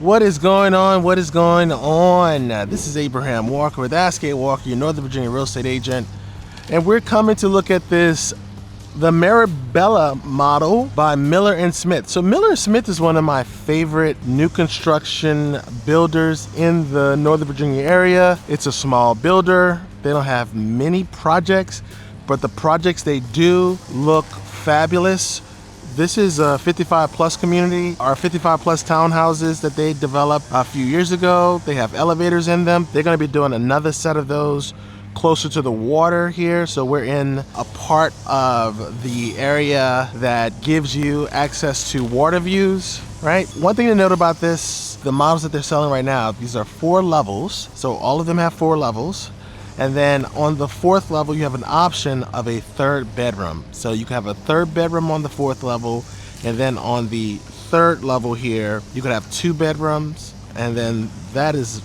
What is going on? What is going on? This is Abraham Walker with 𝗓𝗂𝗶𝗵𝗶𝗴𝗵𝗁, your Northern Virginia real estate agent. And we're coming to look at this, the Marbella model by Miller & Smith. So Miller & Smith is one of my favorite new construction builders in the Northern Virginia area. It's a small builder. They don't have many projects, but the projects they do look fabulous. This is a 55 plus community, our 55 plus townhouses that they developed a few years ago. They have elevators in them. They're gonna be doing another set of those closer to the water here. So we're in a part of the area that gives you access to water views, right? One thing to note about this, the models that they're selling right now, these are 4 levels. So all of them have 4 levels. And then on the 4th level, you have an option of a 3rd bedroom. So you can have a 3rd bedroom on the 4th level. And then on the 3rd level here, you could have 2 bedrooms. And then that is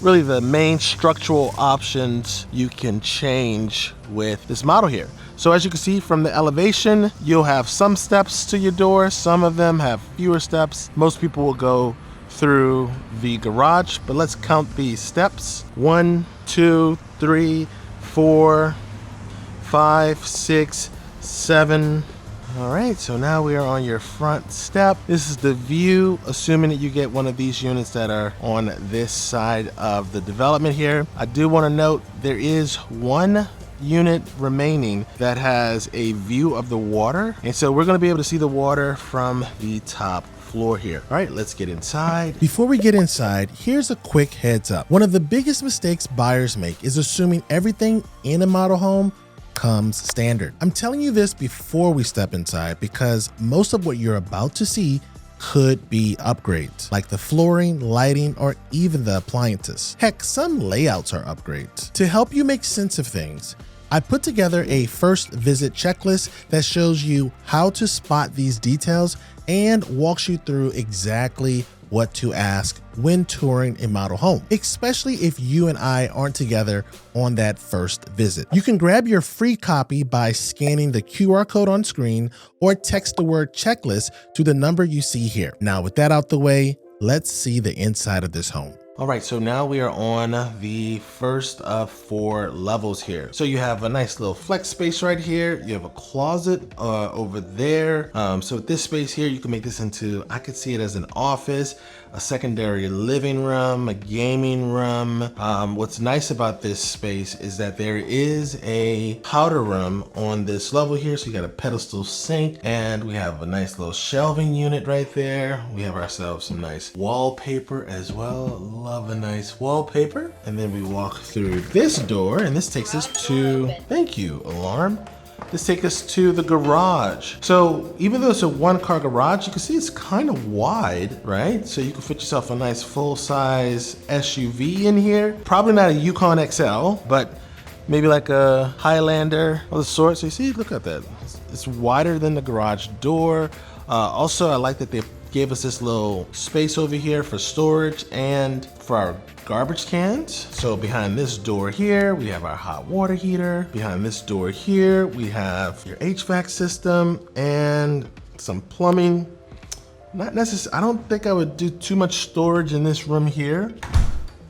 really the main structural options you can change with this model here. So as you can see from the elevation, you'll have some steps to your door. Some of them have fewer steps. Most people will go through the garage, but let's count these steps. 1, 2, 3, 4, 5, 6, 7. All right, so now we are on your front step. This is the view, assuming that you get one of these units that are on this side of the development here. I do want to note there is one unit remaining that has a view of the water, and so we're going to be able to see the water from the top floor here. All right, let's get inside. Before we get inside, here's a quick heads up. One of the biggest mistakes buyers make is assuming everything in a model home comes standard. I'm telling you this before we step inside because most of what you're about to see could be upgrades, like the flooring, lighting, or even the appliances. Heck, some layouts are upgrades. To help you make sense of things, I put together a first visit checklist that shows you how to spot these details and walks you through exactly what to ask when touring a model home, especially if you and I aren't together on that first visit. You can grab your free copy by scanning the QR code on screen or text the word checklist to the number you see here. Now, with that out the way, let's see the inside of this home. All right, so now we are on the first of 4 levels here. So you have a nice little flex space right here. You have a closet over there. So with this space here, you can make this into, I could see it as an office, a secondary living room, a gaming room. What's nice about this space is that there is a powder room on this level here. So you got a pedestal sink and we have a nice little shelving unit right there. We have ourselves some nice wallpaper as well. Love a nice wallpaper. And then we walk through this door and this takes us to, thank you, alarm. This takes us to the garage. So even though it's a 1-car garage, you can see it's kind of wide, right? So you can fit yourself a nice full-size SUV in here. Probably not a Yukon XL, but maybe like a Highlander of the sort. So you see, look at that. It's wider than the garage door. Also, I like that they gave us this little space over here for storage and for our garbage cans. So behind this door here, we have our hot water heater. Behind this door here, we have your HVAC system and some plumbing. Not necessarily, I don't think I would do too much storage in this room here.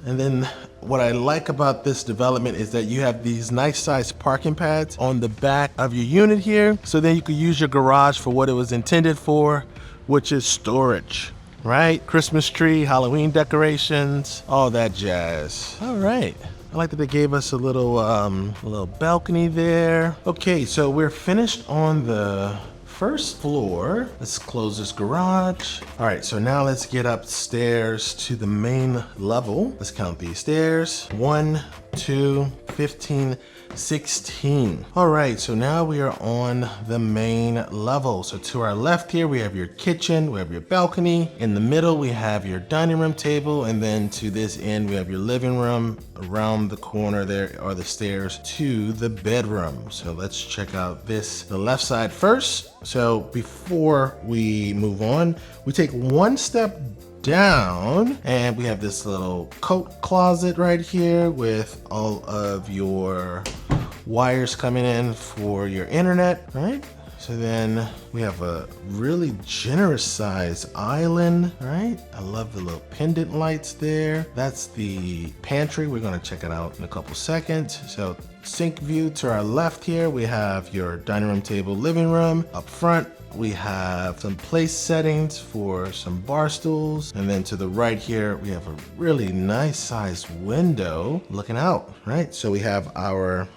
And then what I like about this development is that you have these nice sized parking pads on the back of your unit here. So then you could use your garage for what it was intended for, which is storage, right? Christmas tree, Halloween decorations, all that jazz. All right. I like that they gave us a little balcony there. Okay, so we're finished on the first floor. Let's close this garage. All right, so now let's get upstairs to the main level. Let's count these stairs. 1, 2, 15, 16. All right, so now we are on the main level. So to our left here, we have your kitchen, we have your balcony. In the middle, we have your dining room table. And then to this end, we have your living room. Around the corner there are the stairs to the bedroom. So let's check out the left side first. So before we move on, we take one step down and we have this little coat closet right here with all of your wires coming in for your internet, right? So then we have a really generous size island, right? I love the little pendant lights there. That's the pantry. We're gonna check it out in a couple seconds. So sink view to our left here, we have your dining room table, living room. Up front, we have some place settings for some bar stools. And then to the right here, we have a really nice sized window looking out, right? So we have your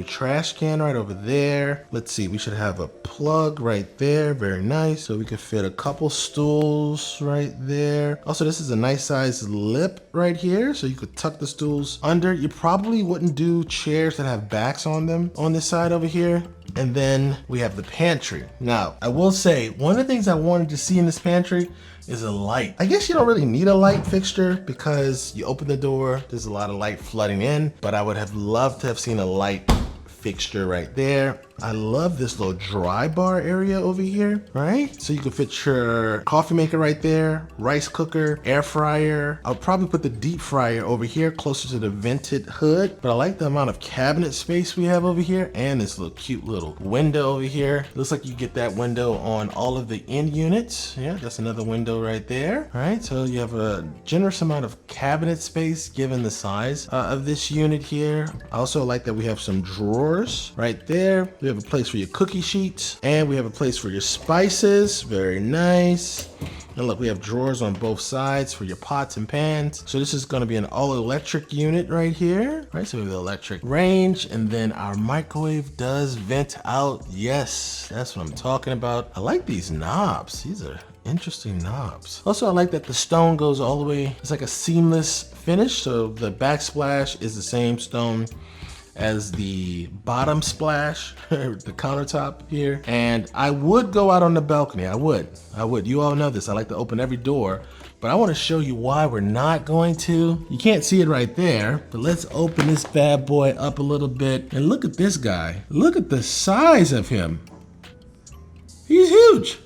trash can right over there. Let's see, we should have a plug right there. Very nice. So we could fit a couple stools right there. Also, this is a nice sized lip right here. So you could tuck the stools under. You probably wouldn't do chairs that have backs on them on this side over here. And then we have the pantry. Now, I will say, one of the things I wanted to see in this pantry is a light. I guess you don't really need a light fixture because you open the door, there's a lot of light flooding in, but I would have loved to have seen a light fixture right there. I love this little dry bar area over here, right? So you can fit your coffee maker right there, rice cooker, air fryer. I'll probably put the deep fryer over here closer to the vented hood, but I like the amount of cabinet space we have over here and this little cute little window over here. Looks like you get that window on all of the end units. Yeah, that's another window right there, right? So you have a generous amount of cabinet space given the size of this unit here. I also like that we have some drawers right there. We have a place for your cookie sheets and we have a place for your spices. Very nice. And look, we have drawers on both sides for your pots and pans. So this is going to be an all electric unit right here, right? So we have the electric range and then our microwave does vent out. Yes, that's what I'm talking about. I like these knobs. These are interesting knobs. Also, I like that the stone goes all the way. It's like a seamless finish. So the backsplash is the same stone as the bottom splash, the countertop here. And I would go out on the balcony. I would. You all know this. I like to open every door, but I want to show you why we're not going to. You can't see it right there, but let's open this bad boy up a little bit and look at this guy. Look at the size of him. He's huge.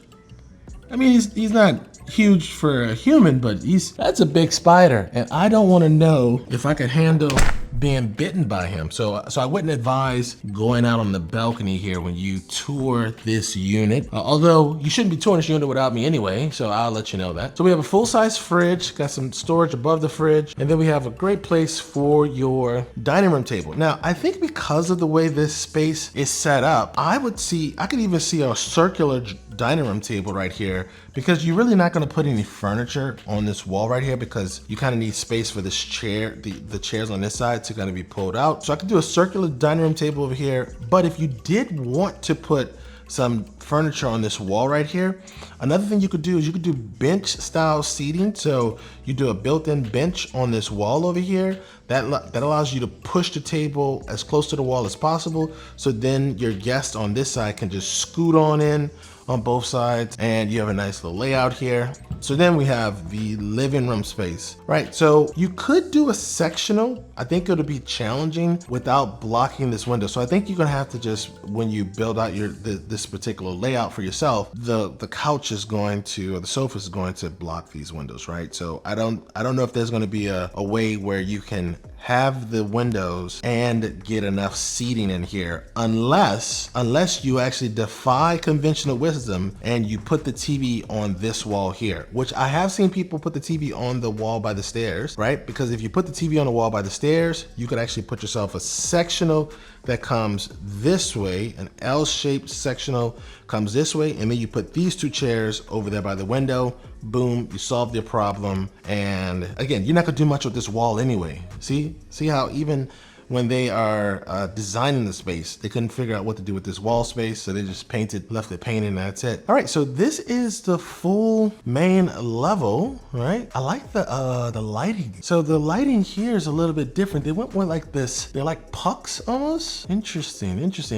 I mean, he's not huge for a human, but that's a big spider. And I don't want to know if I could handle being bitten by him. So I wouldn't advise going out on the balcony here when you tour this unit. Although you shouldn't be touring this unit without me anyway, so I'll let you know that. So we have a full-size fridge, got some storage above the fridge, and then we have a great place for your dining room table. Now, I think because of the way this space is set up, I could even see a circular dining room table right here, because you're really not going to put any furniture on this wall right here because you kind of need space for this chair, the chairs on this side to kind of be pulled out. So I could do a circular dining room table over here, but if you did want to put some furniture on this wall right here, another thing you could do is you could do bench style seating. So you do a built-in bench on this wall over here. That allows you to push the table as close to the wall as possible. So then your guest on this side can just scoot on in on both sides and you have a nice little layout here. So then we have the living room space, right? So you could do a sectional. I think it'll be challenging without blocking this window. So I think you're gonna have to just, when you build out this particular layout for yourself, the couch is going to, or the sofa is going to block these windows, right? So I don't know if there's gonna be a way where you can have the windows and get enough seating in here, unless you actually defy conventional wisdom and you put the TV on this wall here, which I have seen people put the TV on the wall by the stairs, right? Because if you put the TV on the wall by the stairs, you could actually put yourself a sectional that comes this way, an L-shaped sectional comes this way, and then you put these two chairs over there by the window. Boom, you solved your problem. And again, you're not gonna do much with this wall anyway. See how even when they are designing the space, they couldn't figure out what to do with this wall space, so they just left it painted, and that's it. All right, so this is the full main level, right? I like the lighting. So the lighting here is a little bit different. They went with like this, they're like pucks almost. Interesting.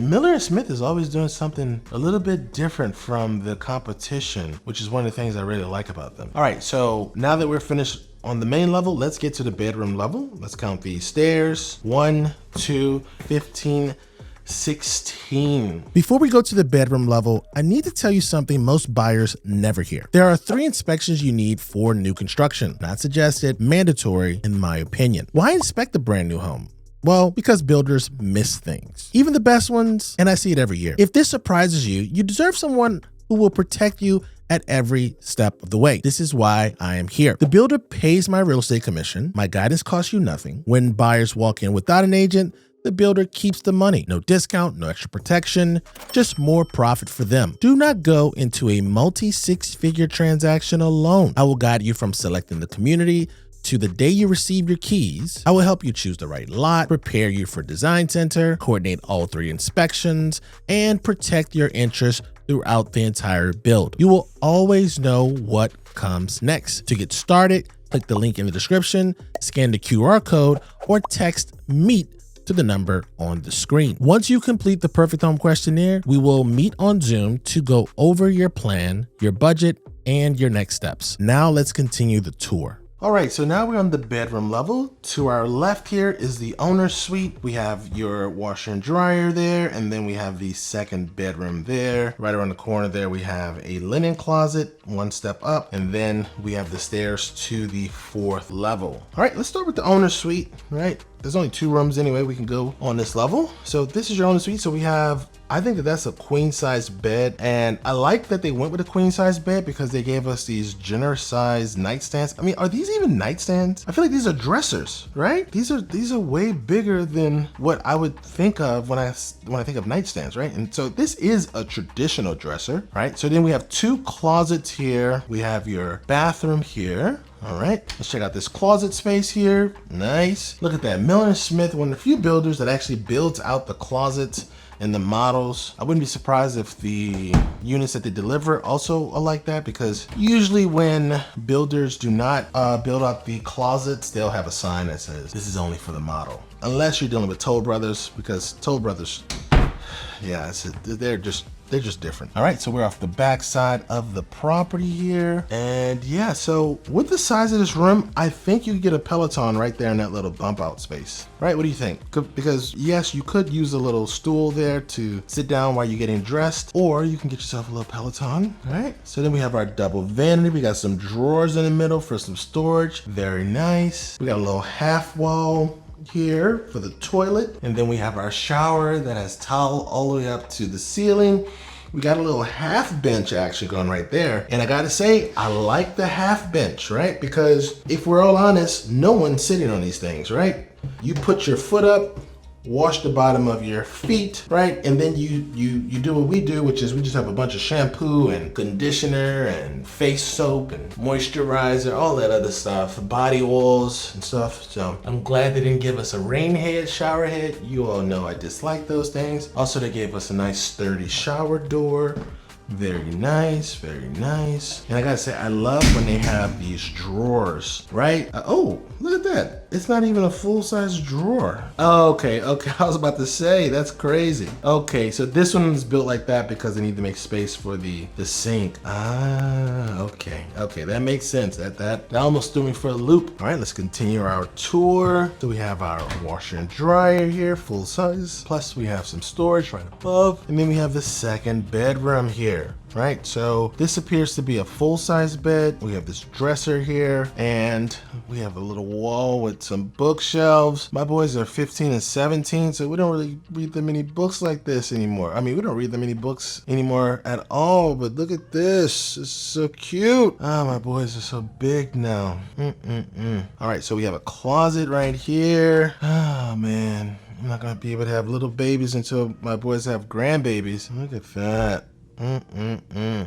Miller & Smith is always doing something a little bit different from the competition, which is one of the things I really like about them. All right, so now that we're finished on the main level, let's get to the bedroom level. Let's count these stairs. 1, 2, 15, 16. Before we go to the bedroom level, I need to tell you something most buyers never hear. There are 3 inspections you need for new construction. Not suggested, mandatory in my opinion. Why inspect a brand new home? Well, because builders miss things, even the best ones, and I see it every year. If this surprises you, you deserve someone who will protect you at every step of the way. This is why I am here. The builder pays my real estate commission. My guidance costs you nothing. When buyers walk in without an agent, the builder keeps the money. No discount, no extra protection, just more profit for them. Do not go into a multi-six-figure transaction alone. I will guide you from selecting the community to the day you receive your keys. I will help you choose the right lot, prepare you for design center, coordinate all 3 inspections, and protect your interests throughout the entire build. You will always know what comes next. To get started, click the link in the description, scan the QR code, or text MEET to the number on the screen. Once you complete the Perfect Home Questionnaire, we will meet on Zoom to go over your plan, your budget, and your next steps. Now let's continue the tour. All right, so now we're on the bedroom level. To our left here is the owner's suite. We have your washer and dryer there, and then we have the second bedroom there. Right around the corner there, we have a linen closet, 1 step up, and then we have the stairs to the 4th level. All right, let's start with the owner's suite, right? There's only 2 rooms anyway, we can go on this level. So this is your owner's suite. So we have, I think that's a queen size bed. And I like that they went with a queen size bed because they gave us these generous size nightstands. I mean, are these even nightstands? I feel like these are dressers, right? These are way bigger than what I would think of when I think of nightstands, right? And so this is a traditional dresser, right? So then we have 2 closets here. We have your bathroom here. All right, let's check out this closet space here. Nice. Look at that. Miller & Smith, one of the few builders that actually builds out the closets and the models. I wouldn't be surprised if the units that they deliver also are like that, because usually when builders do not build out the closets, they'll have a sign that says, this is only for the model. Unless you're dealing with Toll Brothers, because Toll Brothers, yeah, they're just different. All right, so we're off the back side of the property here. And yeah, so with the size of this room, I think you could get a Peloton right there in that little bump out space, right? What do you think? Because yes, you could use a little stool there to sit down while you're getting dressed, or you can get yourself a little Peloton, right? So then we have our double vanity. We got some drawers in the middle for some storage. Very nice. We got a little half wall here for the toilet, and then we have our shower that has towel all the way up to the ceiling. We got a little half bench actually going right there, and I gotta say, I like the half bench, right? Because if we're all honest, no one's sitting on these things, right? You put your foot up, wash the bottom of your feet, right? And then you do what we do, which is we just have a bunch of shampoo and conditioner and face soap and moisturizer, all that other stuff, body oils and stuff. So I'm glad they didn't give us a rain head, shower head. You all know I dislike those things. Also, they gave us a nice sturdy shower door. Very nice, very nice. And I gotta say, I love when they have these drawers, right? Oh, look at that. It's not even a full-size drawer. Okay, I was about to say, that's crazy. Okay, so this one is built like that because they need to make space for the sink. Ah, okay, that makes sense. That almost threw me for a loop. All right, let's continue our tour. So we have our washer and dryer here, full size. Plus we have some storage right above. And then we have the second bedroom here. Right, so this appears to be a full-size bed. We have this dresser here, and we have a little wall with some bookshelves. My boys are 15 and 17, so we don't really read that many books like this anymore. I mean, we don't read that many books anymore at all, but look at this. It's so cute. Ah, my boys are so big now. All right, so we have a closet right here. Oh, man. I'm not gonna be able to have little babies until my boys have grandbabies. Look at that.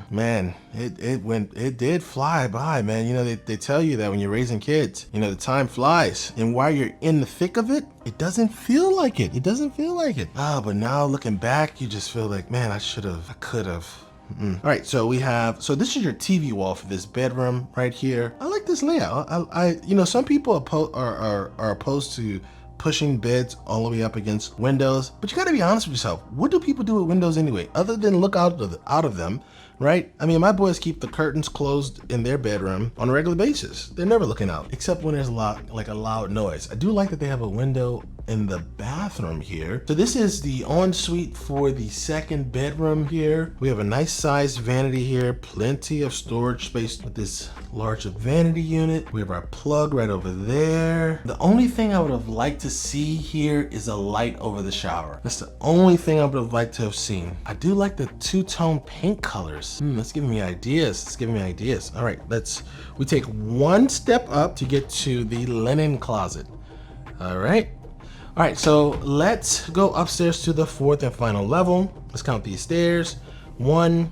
Man, it did fly by, man. You know, they tell you that when you're raising kids, you know, the time flies, and while you're in the thick of it, it doesn't feel like it. It doesn't feel like it. But now looking back, you just feel like, man, I could have. All right, so this is your TV wall for this bedroom right here. I like this layout. You know, some people are opposed to pushing beds all the way up against windows, but you gotta be honest with yourself. What do people do with windows anyway, other than look out of them, right? I mean, my boys keep the curtains closed in their bedroom on a regular basis. They're never looking out, except when there's a loud noise. I do like that they have a window in the bathroom here. So this is the ensuite for the second bedroom here. We have a nice sized vanity here, plenty of storage space with this large vanity unit. We have our plug right over there. The only thing I would have liked to see here is a light over the shower. That's the only thing I would have liked to have seen. I do like the two-tone paint colors. That's giving me ideas. It's giving me ideas. All right, we take one step up to get to the linen closet. All right, so let's go upstairs to the fourth and final level. Let's count these stairs. 1,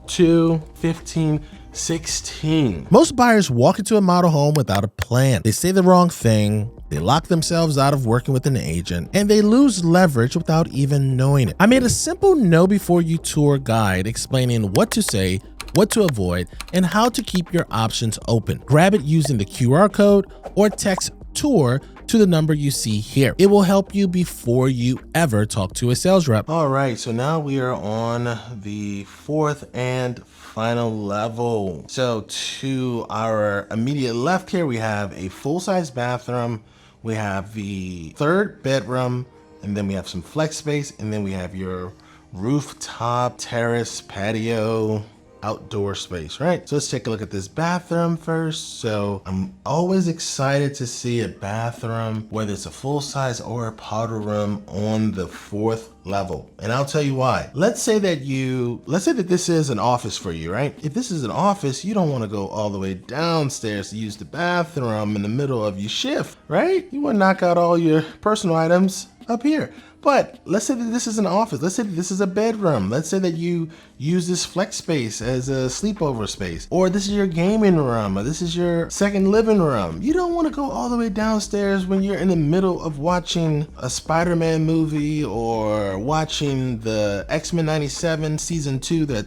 2, 15, 16. Most buyers walk into a model home without a plan. They say the wrong thing, they lock themselves out of working with an agent, and they lose leverage without even knowing it. I made a simple know before you tour guide explaining what to say, what to avoid, and how to keep your options open. Grab it using the QR code or text TOUR to the number you see here. It will help you before you ever talk to a sales rep. All right, so now we are on the fourth and final level. So to our immediate left here, we have a full-size bathroom. We have the third bedroom, and then we have some flex space, and then we have your rooftop, terrace, patio, outdoor space, right? So let's take a look at this bathroom first. So I'm always excited to see a bathroom, whether it's a full size or a powder room, on the fourth level. And I'll tell you why. Let's say that this is an office for you, right? If this is an office, you don't want to go all the way downstairs to use the bathroom in the middle of your shift, right? You want to knock out all your personal items up here. But let's say that this is an office. Let's say that this is a bedroom. Let's say that you use this flex space as a sleepover space, or this is your gaming room, or this is your second living room. You don't want to go all the way downstairs when you're in the middle of watching a Spider-Man movie or watching the X-Men 97 season 2 that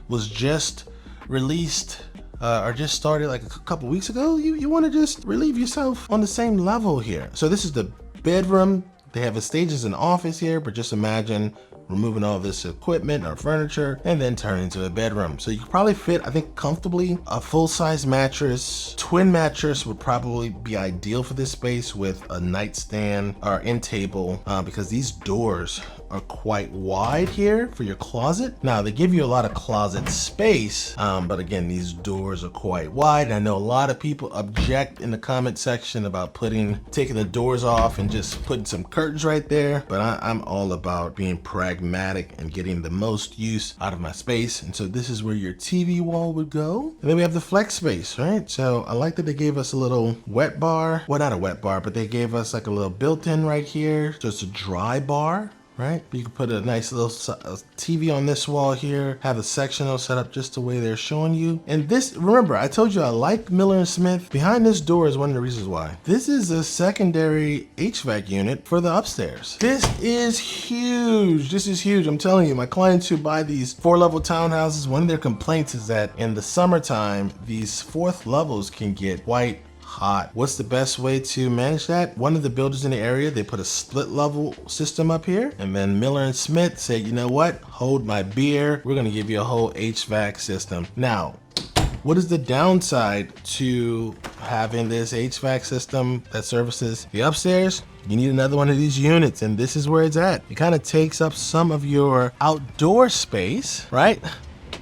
was just released or just started like a couple weeks ago. You want to just relieve yourself on the same level here. So this is the bedroom. They have a stage as an office here, but just imagine removing all this equipment or furniture and then turn into a bedroom. So you could probably fit, I think, comfortably a full-size mattress. Twin mattress would probably be ideal for this space with a nightstand or end table because these doors are quite wide here for your closet. Now they give you a lot of closet space, but again, these doors are quite wide. And I know a lot of people object in the comment section about taking the doors off and just putting some curtains right there, but I'm all about being pragmatic and getting the most use out of my space. And so this is where your TV wall would go. And then we have the flex space, right? So I like that they gave us a little wet bar. Well, not a wet bar, but they gave us like a little built-in right here. So it's a dry bar, right? You can put a nice little TV on this wall here, have a sectional set up just the way they're showing you. And this, remember, I told you I like Miller & Smith. Behind this door is one of the reasons why. This is a secondary HVAC unit for the upstairs. This is huge. This is huge. I'm telling you, my clients who buy these 4-level townhouses, one of their complaints is that in the summertime, these 4th levels can get quite hot. What's the best way to manage that? One of the builders in the area, they put a split level system up here, and then Miller & Smith said, you know what? Hold my beer. We're gonna give you a whole HVAC system. Now, what is the downside to having this HVAC system that services the upstairs? You need another one of these units, and this is where it's at. It kind of takes up some of your outdoor space, right?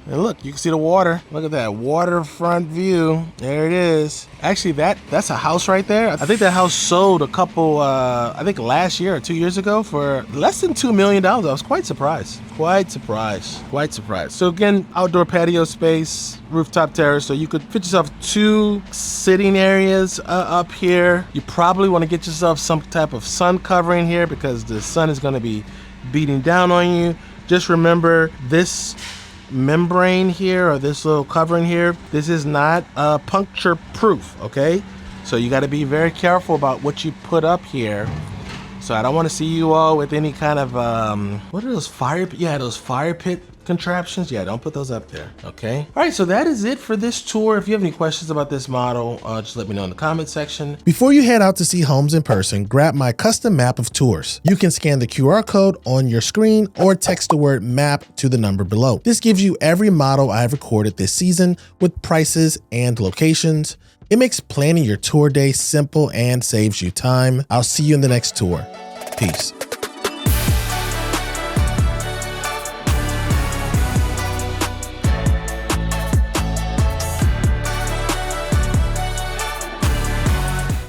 And look, you can see the water. Look at that waterfront view. There it is. Actually, that's a house right there. I think that house sold a couple, I think last year or 2 years ago for less than $2 million. I was quite surprised. Quite surprised. So again, outdoor patio space, rooftop terrace. So you could fit yourself 2 sitting areas up here. You probably want to get yourself some type of sun covering here because the sun is going to be beating down on you. Just remember this membrane here, or this little covering here, this is not puncture proof, okay? So you got to be very careful about what you put up here. So I don't want to see you all with any kind of what are those fire pit contraptions. Yeah, don't put those up there, okay? All right, so that is it for this tour. If you have any questions about this model, just let me know in the comment section. Before you head out to see homes in person, grab my custom map of tours. You can scan the QR code on your screen or text the word map to the number below. This gives you every model I have recorded this season with prices and locations. It makes planning your tour day simple and saves you time. I'll see you in the next tour. Peace.